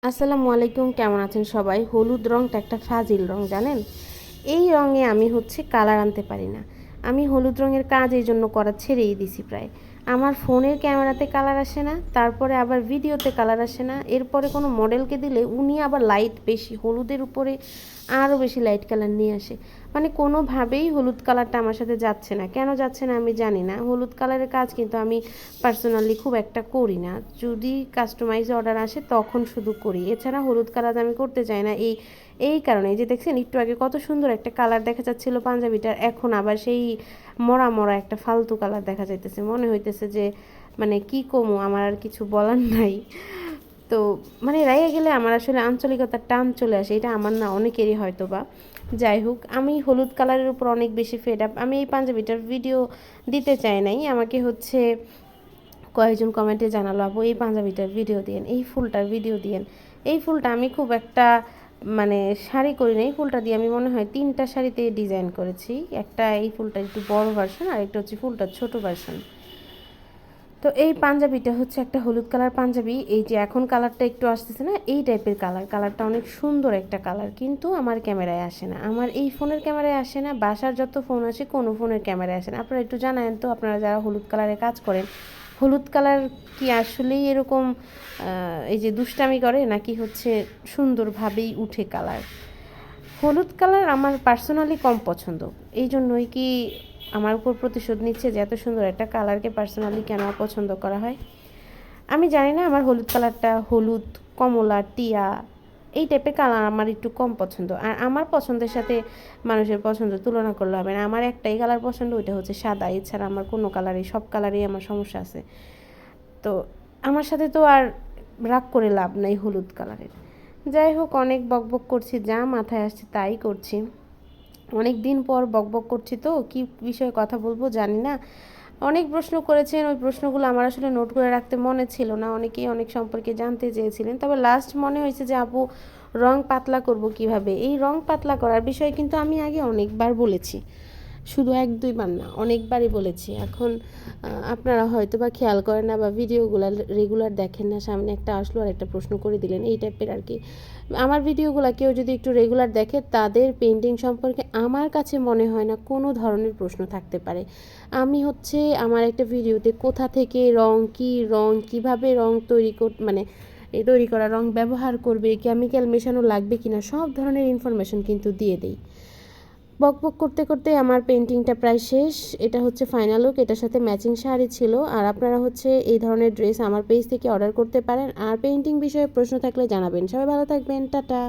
আসসালামু আলাইকুম, কেমন আছেন সবাই? হলুদ রঙটা একটা ফাজিল রং, জানেন? এই রঙে আমি কালার আনতে পারি না। আমি হলুদ রঙের কাজ এই জন্য করা ছেড়েই দিছি প্রায়। আমার ফোনের ক্যামেরাতে কালার আসে না, তারপরে আবার ভিডিওতে কালার আসে না। এরপরে কোনো মডেলকে দিলে উনি আবার লাইট বেশি, হলুদের উপরে আরও বেশি লাইট কালার নিয়ে আসে। মানে কোনোভাবেই হলুদ কালারটা আমার সাথে যাচ্ছে না। কেন যাচ্ছে না আমি জানি না। হলুদ কালারের কাজ কিন্তু আমি পার্সোনালি খুব একটা করি না। যদি কাস্টমাইজ অর্ডার আসে তখন শুধু করি। এছাড়া হলুদ কালার আমি করতে চাই না। এই কারণে যে দেখছেন একটু আগে কত সুন্দর একটা কালার দেখা যাচ্ছিল পাঞ্জাবিটার, এখন আবার সেই মরা মরা একটা ফালতু কালার দেখা যাইতেছে। মনে হইতেছে যে মানে কি কমু, আমার আর কিছু বলার নাই। তো মানে রাইয়া গেলে আমার আসলে আঞ্চলিকতার টান চলে আসে, এটা আমার না অনেকেরই হয়তো বা। যাই হোক, আমি হলুদ কালারের উপর অনেক বেশি ফেড আপ। আমি এই পাঞ্জাবিটার ভিডিও দিতে চাই নাই, আমাকে কয়েকজন কমেন্টে জানালো, আপু এই পাঞ্জাবিটার ভিডিও দিয়েন, এই ফুলটার ভিডিও দিয়েন। এই ফুলটা আমি খুব একটা মানে শাড়ি করি না, এই ফুলটা দিয়ে আমি মনে হয় 3টা শাড়িতে ডিজাইন করেছি। একটা এই ফুলটা একটু বড় ভার্সন, আর একটা হচ্ছে ফুলটার ছোট ভার্সন। তো এই পাঞ্জাবিটা হচ্ছে একটা হলুদ কালার পাঞ্জাবি। এই যে এখন কালারটা একটু আসতেছে না, এই টাইপের কালারটা অনেক সুন্দর একটা কালার, কিন্তু আমার ক্যামেরায় আসে না, আমার এই ফোনের ক্যামেরায় আসে না। বাসার যত ফোন আসে কোনো ফোনের ক্যামেরায় আসে না। আপনারা একটু জানান তো, আপনারা যারা হলুদ কালারে কাজ করেন, হলুদ কালার কি আসলেই এরকম এই যে দুষ্টামি করে, নাকি সুন্দরভাবেই উঠে কালার? হলুদ কালার আমার পার্সোনালি কম পছন্দ। এই জন্যই কি আমার উপর প্রতিশোধ নিচ্ছে যে এত সুন্দর একটা কালারকে পার্সোনালি কেন অপছন্দ করা হয়। আমি জানি না, আমার হলুদ কালারটা হলুদ, কমলা, টিয়া এই টাইপের কালার আমার একটু কম পছন্দ। আর আমার পছন্দের সাথে মানুষের পছন্দ তুলনা করলে হবে না। আমার একটাই কালার পছন্দ, ওইটা হচ্ছে সাদা। এছাড়া আমার কোনো কালারই, সব কালারেই আমার সমস্যা আছে। তো আমার সাথে তো আর রাগ করে লাভ নাই হলুদ কালারের। যাই হোক, অনেক বকবক করছি, যা মাথায় আসছে তাই করছি। অনেক দিন পর বকবক করছি, তো কী বিষয়ে কথা বলবো জানি না। অনেক প্রশ্ন করেছেন, ওই প্রশ্নগুলো আমার আসলে নোট করে রাখতে মনে ছিল না। অনেকেই অনেক সম্পর্কে জানতে চেয়েছিলেন, তবে লাস্ট মনে হয়েছে যে আপু রং পাতলা করব কিভাবে। এই রং পাতলা করার বিষয়ে কিন্তু আমি আগে অনেকবার বলেছি, শুধু 1-2বার না, অনেকবারই বলেছি। এখন আপনারা হয়তো বা খেয়াল করেন না, বা ভিডিওগুলো রেগুলার দেখেন না, সামনে একটা আসলো আর একটা প্রশ্ন করে দিলেন, এই টাইপের আর কি। আমার ভিডিওগুলো কেউ যদি একটু রেগুলার দেখে, তাদের পেন্টিং সম্পর্কে আমার কাছে মনে হয় না কোনো ধরনের প্রশ্ন থাকতে পারে। আমি আমার একটা ভিডিওতে কোথা থেকে রং, কী রং, কীভাবে রং মানে এই তৈরি করা রং ব্যবহার করবে, কেমিক্যাল মেশানো লাগবে কিনা, সব ধরনের ইনফরমেশন কিন্তু দিয়ে দেই। বকবক করতে করতে আমার পেন্টিংটা প্রায় শেষ। এটা হচ্ছে ফাইনাল লুক, এটার সাথে ম্যাচিং শাড়ি ছিল। আর আপনারা এই ধরনের ড্রেস আমার পেজ থেকে অর্ডার করতে পারেন। আর পেন্টিং বিষয়ে প্রশ্ন থাকলে জানাবেন। সবাই ভালো থাকবেন, টাটা।